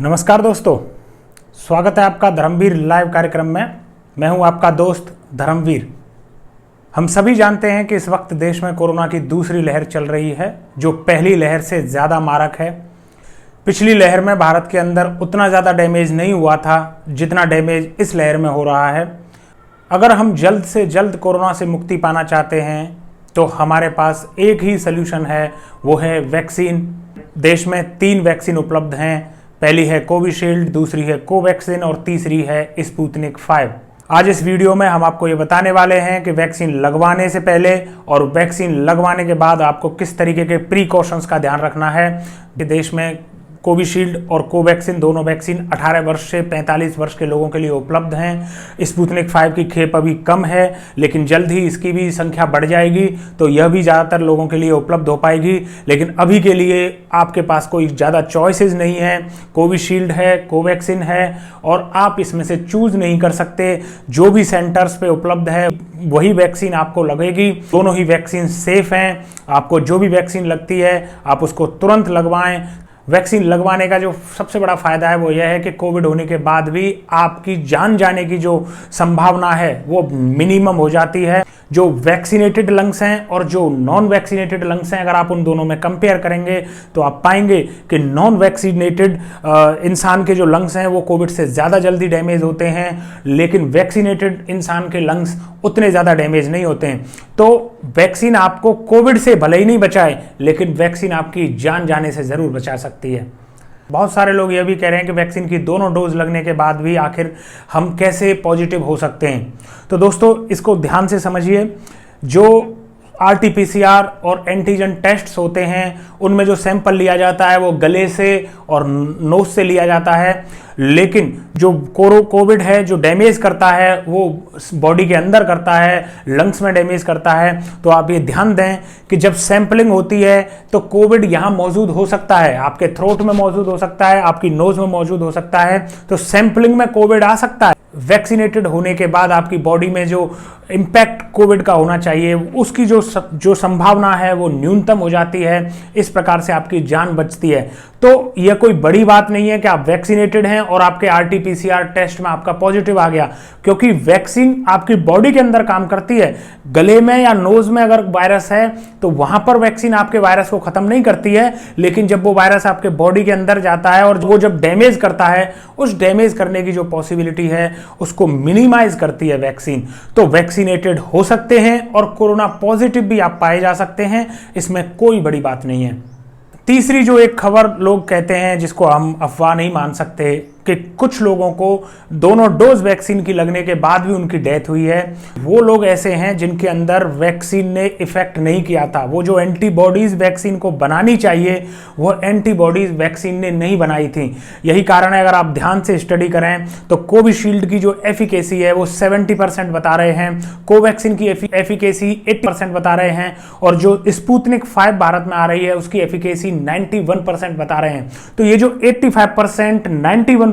नमस्कार दोस्तों, स्वागत है आपका धर्मवीर लाइव कार्यक्रम में। मैं हूं आपका दोस्त धर्मवीर। हम सभी जानते हैं कि इस वक्त देश में कोरोना की दूसरी लहर चल रही है, जो पहली लहर से ज़्यादा मारक है। पिछली लहर में भारत के अंदर उतना ज़्यादा डैमेज नहीं हुआ था जितना डैमेज इस लहर में हो रहा है। अगर हम जल्द से जल्द कोरोना से मुक्ति पाना चाहते हैं तो हमारे पास एक ही सल्यूशन है, वो है वैक्सीन। देश में 3 वैक्सीन उपलब्ध हैं। पहली है कोविशील्ड, दूसरी है कोवैक्सीन और तीसरी है स्पुतनिक 5। आज इस वीडियो में हम आपको ये बताने वाले हैं कि वैक्सीन लगवाने से पहले और वैक्सीन लगवाने के बाद आपको किस तरीके के प्रीकॉशंस का ध्यान रखना है। देश में कोविशील्ड और कोवैक्सीन दोनों वैक्सीन 18 वर्ष से 45 वर्ष के लोगों के लिए उपलब्ध हैं। स्पुतनिक 5 की खेप अभी कम है, लेकिन जल्द ही इसकी भी संख्या बढ़ जाएगी, तो यह भी ज़्यादातर लोगों के लिए उपलब्ध हो पाएगी। लेकिन अभी के लिए आपके पास कोई ज़्यादा चॉइसेस नहीं है। कोविशील्ड है, कोवैक्सीन है और आप इसमें से चूज़ नहीं कर सकते। जो भी सेंटर्स पे उपलब्ध है वही वैक्सीन आपको लगेगी। दोनों ही वैक्सीन सेफ हैं। आपको जो भी वैक्सीन लगती है आप उसको तुरंत लगवाएं। वैक्सीन लगवाने का जो सबसे बड़ा फायदा है वो यह है कि कोविड होने के बाद भी आपकी जान जाने की जो संभावना है वो मिनिमम हो जाती है। जो वैक्सीनेटेड लंग्स हैं और जो नॉन वैक्सीनेटेड लंग्स हैं, अगर आप उन दोनों में कंपेयर करेंगे तो आप पाएंगे कि नॉन वैक्सीनेटेड इंसान के जो लंग्स हैं वो कोविड से ज़्यादा जल्दी डैमेज होते हैं, लेकिन वैक्सीनेटेड इंसान के लंग्स उतने ज़्यादा डैमेज नहीं होते हैं। तो वैक्सीन आपको कोविड से भले ही नहीं बचाए, लेकिन वैक्सीन आपकी जान जाने से ज़रूर बचा सकती है। बहुत सारे लोग ये भी कह रहे हैं कि वैक्सीन की दोनों डोज लगने के बाद भी आखिर हम कैसे पॉजिटिव हो सकते हैं। तो दोस्तों, इसको ध्यान से समझिए। जो आरटीपीसीआर और एंटीजन टेस्ट्स होते हैं उनमें जो सैंपल लिया जाता है वो गले से और नोज से लिया जाता है, लेकिन जो कोविड है जो डैमेज करता है वो बॉडी के अंदर करता है, लंग्स में डैमेज करता है। तो आप ये ध्यान दें कि जब सैंपलिंग होती है तो कोविड यहाँ मौजूद हो सकता है, आपके थ्रोट में मौजूद हो सकता है, आपकी नोज में मौजूद हो सकता है। तो सैंपलिंग में कोविड आ सकता है। वैक्सीनेटेड होने के बाद आपकी बॉडी में जो इम्पैक्ट कोविड का होना चाहिए उसकी जो संभावना है वो न्यूनतम हो जाती है। इस प्रकार से आपकी जान बचती है। तो यह कोई बड़ी बात नहीं है कि आप वैक्सीनेटेड हैं और आपके आरटीपीसीआर टेस्ट में आपका पॉजिटिव आ गया, क्योंकि वैक्सीन आपकी बॉडी के अंदर काम करती है। गले में या नोज में अगर वायरस है तो वहां पर वैक्सीन आपके वायरस को खत्म नहीं करती है, लेकिन जब वो वायरस आपके बॉडी के अंदर जाता है और वो जब डैमेज करता है, उस डैमेज करने की जो पॉसिबिलिटी है उसको मिनिमाइज करती है वैक्सीन। तो वैक्सीनेटेड हो सकते हैं और कोरोना पॉजिटिव भी आप पाए जा सकते हैं, इसमें कोई बड़ी बात नहीं है। तीसरी जो एक खबर लोग कहते हैं, जिसको हम अफवाह नहीं मान सकते, कि कुछ लोगों को दोनों डोज वैक्सीन की लगने के बाद भी उनकी डेथ हुई है। वो लोग ऐसे हैं जिनके अंदर वैक्सीन ने इफेक्ट नहीं किया था। वो जो एंटीबॉडीज वैक्सीन को बनानी चाहिए वो एंटीबॉडीज वैक्सीन ने नहीं बनाई थी। यही कारण है, अगर आप ध्यान से स्टडी करें तो कोविशील्ड की जो एफिकेसी है वो 70% बता रहे हैं, कोवैक्सीन की एफिकेसी 8% बता रहे हैं और जो स्पुतनिक 5 भारत में आ रही है उसकी एफिकेसी 91% बता रहे हैं। तो ये जो 85%, 91%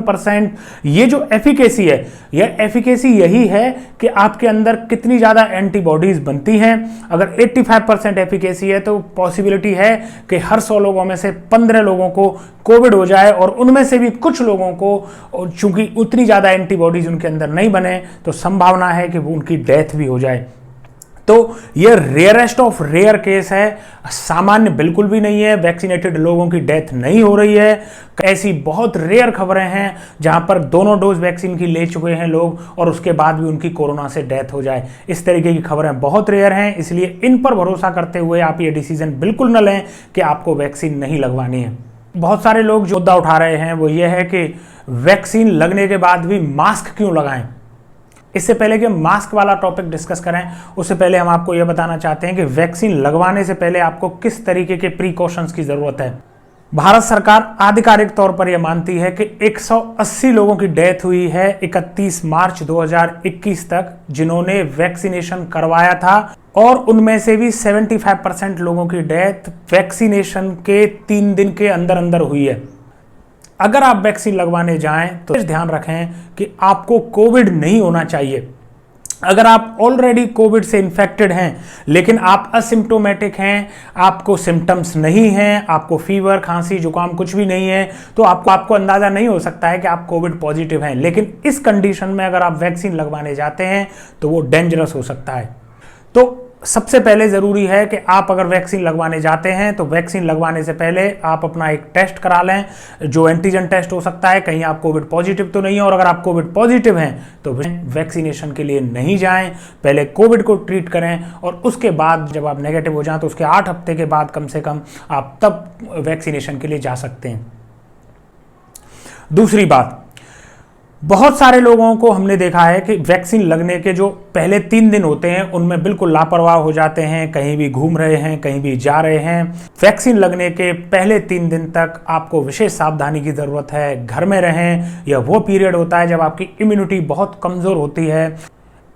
ये जो एफिकेसी है, यह एफिकेसी यही है कि आपके अंदर कितनी ज्यादा एंटीबॉडीज बनती हैं। अगर 85% एफिकेसी है तो पॉसिबिलिटी है कि हर 100 लोगों में से 15 लोगों को कोविड हो जाए और उनमें से भी कुछ लोगों को, चूंकि उतनी ज्यादा एंटीबॉडीज उनके अंदर नहीं बने, तो संभावना है कि वो उनकी डेथ भी हो जाए। तो यह रेयरेस्ट ऑफ रेयर केस है, सामान्य बिल्कुल भी नहीं है। वैक्सीनेटेड लोगों की डेथ नहीं हो रही है। ऐसी बहुत रेयर खबरें हैं जहां पर दोनों डोज वैक्सीन की ले चुके हैं लोग और उसके बाद भी उनकी कोरोना से डेथ हो जाए। इस तरीके की खबरें बहुत रेयर हैं, इसलिए इन पर भरोसा करते हुए आप ये डिसीजन बिल्कुल न लें कि आपको वैक्सीन नहीं लगवानी है। बहुत सारे लोग जो मुद्दा उठा रहे हैं वो ये है कि वैक्सीन लगने के बाद भी मास्क क्यों लगाएं। इससे पहले कि मास्क वाला टॉपिक डिस्कस करें, उससे पहले हम आपको यह बताना चाहते हैं कि वैक्सीन लगवाने से पहले आपको किस तरीके के प्रीकॉशंस की जरूरत है। भारत सरकार आधिकारिक तौर पर यह मानती है कि 180 लोगों की डेथ हुई है 31 मार्च 2021 तक, जिन्होंने वैक्सीनेशन करवाया था, और उनमें से भी 75% लोगों की डेथ वैक्सीनेशन के 3 दिन के अंदर अंदर हुई है। अगर आप वैक्सीन लगवाने जाएं तो ध्यान रखें कि आपको कोविड नहीं होना चाहिए। अगर आप ऑलरेडी कोविड से इन्फेक्टेड हैं लेकिन आप असिम्प्टोमेटिक हैं, आपको सिम्टम्स नहीं हैं, आपको फीवर, खांसी, जुकाम कुछ भी नहीं है, तो आपको अंदाजा नहीं हो सकता है कि आप कोविड पॉजिटिव हैं। लेकिन इस कंडीशन में अगर आप वैक्सीन लगवाने जाते हैं तो वो डेंजरस हो सकता है। तो सबसे पहले ज़रूरी है कि आप अगर वैक्सीन लगवाने जाते हैं तो वैक्सीन लगवाने से पहले आप अपना एक टेस्ट करा लें, जो एंटीजन टेस्ट हो सकता है, कहीं आप कोविड पॉजिटिव तो नहीं है। और अगर आप कोविड पॉजिटिव हैं तो वैक्सीनेशन के लिए नहीं जाएं, पहले कोविड को ट्रीट करें और उसके बाद जब आप नेगेटिव हो जाएं तो उसके 8 हफ्ते के बाद कम से कम आप तब वैक्सीनेशन के लिए जा सकते हैं। दूसरी बात, बहुत सारे लोगों को हमने देखा है कि वैक्सीन लगने के जो पहले 3 दिन होते हैं उनमें बिल्कुल लापरवाह हो जाते हैं, कहीं भी घूम रहे हैं, कहीं भी जा रहे हैं। वैक्सीन लगने के पहले 3 दिन तक आपको विशेष सावधानी की ज़रूरत है, घर में रहें। यह वो पीरियड होता है जब आपकी इम्यूनिटी बहुत कमज़ोर होती है,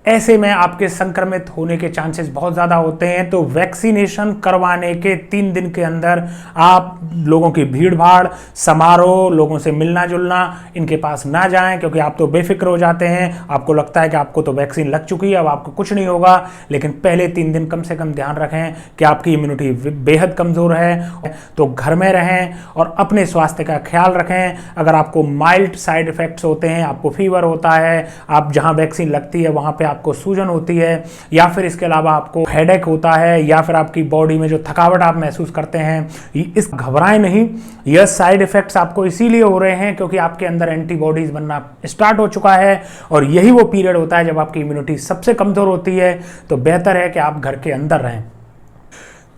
ऐसे में आपके संक्रमित होने के चांसेस बहुत ज़्यादा होते हैं। तो वैक्सीनेशन करवाने के 3 दिन के अंदर आप लोगों की भीड़ भाड़, समारोह, लोगों से मिलना जुलना, इनके पास ना जाएं, क्योंकि आप तो बेफिक्र हो जाते हैं। आपको लगता है कि आपको तो वैक्सीन लग चुकी है, अब आपको कुछ नहीं होगा। लेकिन पहले 3 दिन कम से कम ध्यान रखें कि आपकी इम्यूनिटी बेहद कमज़ोर है। तो घर में रहें और अपने स्वास्थ्य का ख्याल रखें। अगर आपको माइल्ड साइड इफ़ेक्ट्स होते हैं, आपको फीवर होता है, आप जहाँ वैक्सीन लगती है वहाँ पर आपको सूजन होती है, या फिर इसके अलावा आपको हेडेक होता है, या फिर आपकी बॉडी में जो थकावट आप महसूस करते हैं, इस घबराएं नहीं। यह साइड इफेक्ट्स आपको इसीलिए हो रहे हैं क्योंकि आपके अंदर एंटीबॉडीज बनना स्टार्ट हो चुका है और यही वो पीरियड होता है जब आपकी इम्यूनिटी सबसे कमजोर होती है। तो बेहतर है कि आप घर के अंदर रहें।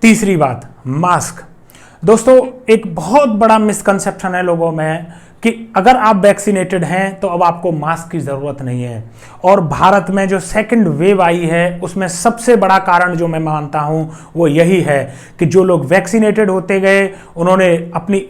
तीसरी बात, मास्क। दोस्तों, एक बहुत बड़ा मिसकंसेप्शन है लोगों में कि अगर आप वैक्सीनेटेड हैं तो अब आपको मास्क की ज़रूरत नहीं है। और भारत में जो सेकंड वेव आई है उसमें सबसे बड़ा कारण जो मैं मानता हूं वो यही है कि जो लोग वैक्सीनेटेड होते गए उन्होंने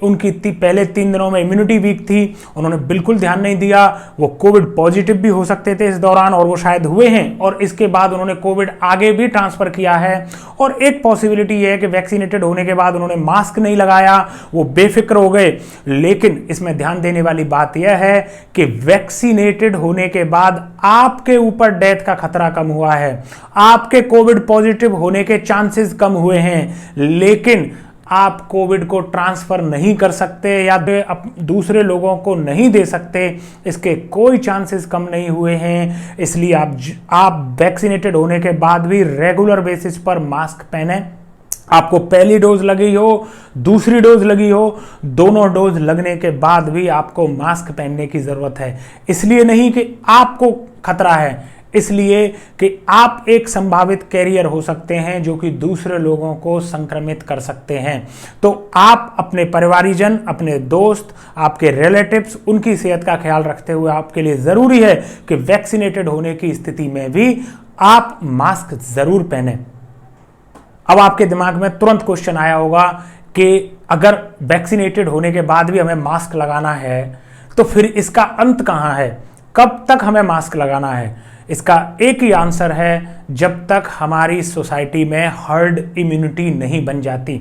उनकी पहले 3 दिनों में इम्यूनिटी वीक थी, उन्होंने बिल्कुल ध्यान नहीं दिया। वो कोविड पॉजिटिव भी हो सकते थे इस दौरान और वो शायद हुए हैं, और इसके बाद उन्होंने कोविड आगे भी ट्रांसफ़र किया है। और एक पॉसिबिलिटी ये है कि वैक्सीनेटेड होने के बाद उन्होंने मास्क नहीं लगाया, वो बेफिक्र हो गए। लेकिन इसमें ध्यान देने वाली बात यह है कि वैक्सीनेटेड होने के बाद आपके ऊपर डेथ का खतरा कम हुआ है, आपके कोविड पॉजिटिव होने के चांसेस कम हुए हैं, लेकिन आप कोविड को ट्रांसफर नहीं कर सकते या दूसरे लोगों को नहीं दे सकते, इसके कोई चांसेस कम नहीं हुए हैं। इसलिए आप वैक्सीनेटेड होने के बाद भी रेगुलर बेसिस पर मास्क पहने। आपको पहली डोज लगी हो, दूसरी डोज लगी हो, दोनों डोज लगने के बाद भी आपको मास्क पहनने की ज़रूरत है। इसलिए नहीं कि आपको खतरा है, इसलिए कि आप एक संभावित कैरियर हो सकते हैं जो कि दूसरे लोगों को संक्रमित कर सकते हैं। तो आप अपने परिवारीजन, अपने दोस्त, आपके रिलेटिव्स, उनकी सेहत का ख्याल रखते हुए आपके लिए ज़रूरी है कि वैक्सीनेटेड होने की स्थिति में भी आप मास्क ज़रूर पहनें। अब आपके दिमाग में तुरंत क्वेश्चन आया होगा कि अगर वैक्सीनेटेड होने के बाद भी हमें मास्क लगाना है तो फिर इसका अंत कहाँ है, कब तक हमें मास्क लगाना है? इसका एक ही आंसर है, जब तक हमारी सोसाइटी में हर्ड इम्यूनिटी नहीं बन जाती।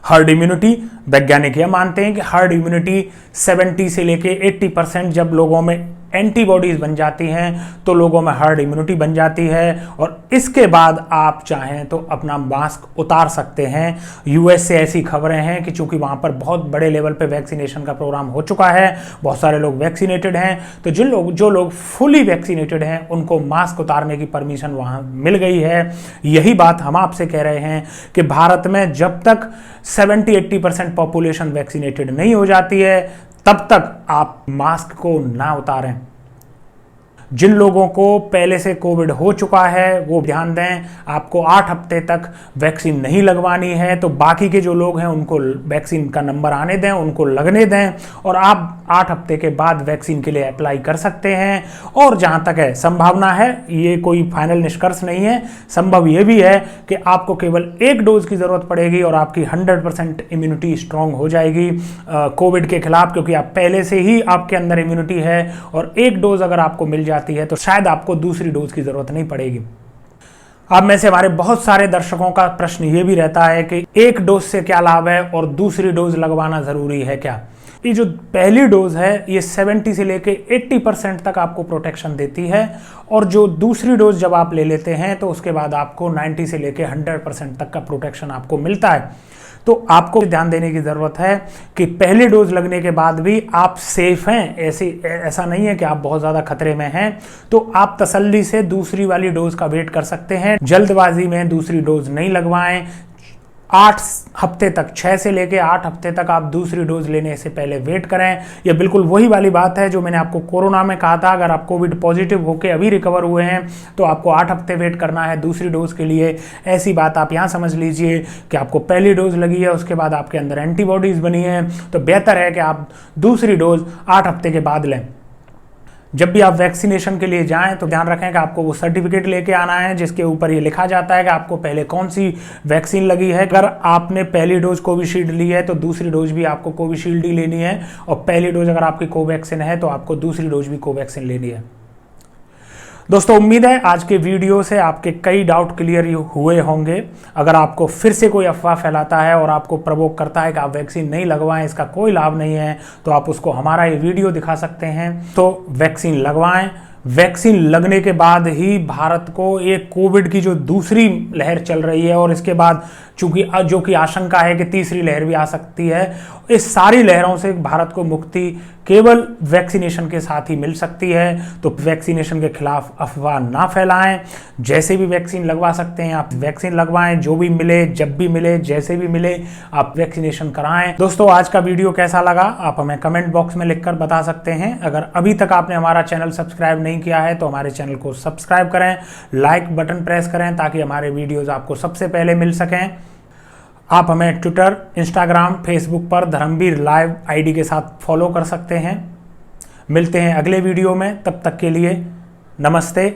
हर्ड इम्यूनिटी, वैज्ञानिक यह मानते हैं कि हर्ड इम्यूनिटी 70 से लेके 80% जब लोगों में एंटीबॉडीज बन जाती हैं तो लोगों में हर्ड इम्यूनिटी बन जाती है, और इसके बाद आप चाहें तो अपना मास्क उतार सकते हैं। यूएस से ऐसी खबरें हैं कि चूंकि वहाँ पर बहुत बड़े लेवल पे वैक्सीनेशन का प्रोग्राम हो चुका है, बहुत सारे लोग वैक्सीनेटेड हैं, तो जो लोग फुली वैक्सीनेटेड हैं उनको मास्क उतारने की परमिशन वहाँ मिल गई है। यही बात हम आपसे कह रहे हैं कि भारत में जब तक 70-80% पॉपुलेशन वैक्सीनेटेड नहीं हो जाती है तब तक आप मास्क को ना उतारें। जिन लोगों को पहले से कोविड हो चुका है वो ध्यान दें, आपको 8 हफ्ते तक वैक्सीन नहीं लगवानी है, तो बाकी के जो लोग हैं उनको वैक्सीन का नंबर आने दें, उनको लगने दें, और आप 8 हफ्ते के बाद वैक्सीन के लिए अप्लाई कर सकते हैं। और जहाँ तक है संभावना है, ये कोई फाइनल निष्कर्ष नहीं है, संभव ये भी है कि आपको केवल 1 डोज की ज़रूरत पड़ेगी और आपकी 100% इम्यूनिटी स्ट्रांग हो जाएगी कोविड के खिलाफ, क्योंकि आप पहले से ही आपके अंदर इम्यूनिटी है, और 1 डोज अगर आपको मिल जाती है तो शायद आपको दूसरी डोज की जरूरत नहीं पड़ेगी। अब में से हमारे बहुत सारे दर्शकों का प्रश्न ये भी रहता है कि 1 डोज से क्या लाभ है और दूसरी डोज लगवाना जरूरी है क्या? ये जो पहली डोज है ये 70 से लेके 80% तक आपको प्रोटेक्शन देती है, और जो दूसरी डोज जब आप ले लेते हैं तो उसके बाद आपको 90 से लेके 100% तक का प्रोटेक्शन आपको मिलता है। तो आपको ध्यान देने की ज़रूरत है कि पहली डोज लगने के बाद भी आप सेफ हैं, ऐसा नहीं है कि आप बहुत ज़्यादा खतरे में हैं। तो आप तसल्ली से दूसरी वाली डोज का वेट कर सकते हैं, जल्दबाजी में दूसरी डोज नहीं लगवाएं। 8 हफ्ते तक, 6 से लेके 8 हफ्ते तक आप दूसरी डोज लेने से पहले वेट करें। ये बिल्कुल वही वाली बात है जो मैंने आपको कोरोना में कहा था। अगर आप कोविड पॉजिटिव होकर अभी रिकवर हुए हैं तो आपको 8 हफ्ते वेट करना है दूसरी डोज के लिए। ऐसी बात आप यहाँ समझ लीजिए कि आपको पहली डोज लगी है, उसके बाद आपके अंदर एंटीबॉडीज बनी है, तो बेहतर है कि आप दूसरी डोज 8 हफ्ते के बाद लें। जब भी आप वैक्सीनेशन के लिए जाएं तो ध्यान रखें कि आपको वो सर्टिफिकेट लेके आना है जिसके ऊपर ये लिखा जाता है कि आपको पहले कौन सी वैक्सीन लगी है। अगर आपने पहली डोज कोविशील्ड ली है तो दूसरी डोज भी आपको कोविशील्ड ही लेनी है, और पहली डोज अगर आपकी कोवैक्सीन है तो आपको दूसरी डोज भी कोवैक्सीन लेनी है। दोस्तों, उम्मीद है आज के वीडियो से आपके कई डाउट क्लियर हुए होंगे। अगर आपको फिर से कोई अफवाह फैलाता है और आपको प्रवोक करता है कि आप वैक्सीन नहीं लगवाएं, इसका कोई लाभ नहीं है, तो आप उसको हमारा ये वीडियो दिखा सकते हैं। तो वैक्सीन लगवाएं। वैक्सीन लगने के बाद ही भारत को ये कोविड की जो दूसरी लहर चल रही है, और इसके बाद चूंकि जो कि आशंका है कि तीसरी लहर भी आ सकती है, इस सारी लहरों से भारत को मुक्ति केवल वैक्सीनेशन के साथ ही मिल सकती है। तो वैक्सीनेशन के खिलाफ अफवाह ना फैलाएं। जैसे भी वैक्सीन लगवा सकते हैं आप वैक्सीन लगवाएं, जो भी मिले, जब भी मिले, जैसे भी मिले आप वैक्सीनेशन कराएं। दोस्तों, आज का वीडियो कैसा लगा आप हमें कमेंट बॉक्स में लिखकर बता सकते हैं। अगर अभी तक आपने हमारा चैनल सब्सक्राइब नहीं किया है तो हमारे चैनल को सब्सक्राइब करें, लाइक बटन प्रेस करें ताकि हमारे वीडियोज आपको सबसे पहले मिल सकें। आप हमें ट्विटर, इंस्टाग्राम, फेसबुक पर धर्मवीर लाइव आईडी के साथ फॉलो कर सकते हैं। मिलते हैं अगले वीडियो में, तब तक के लिए नमस्ते।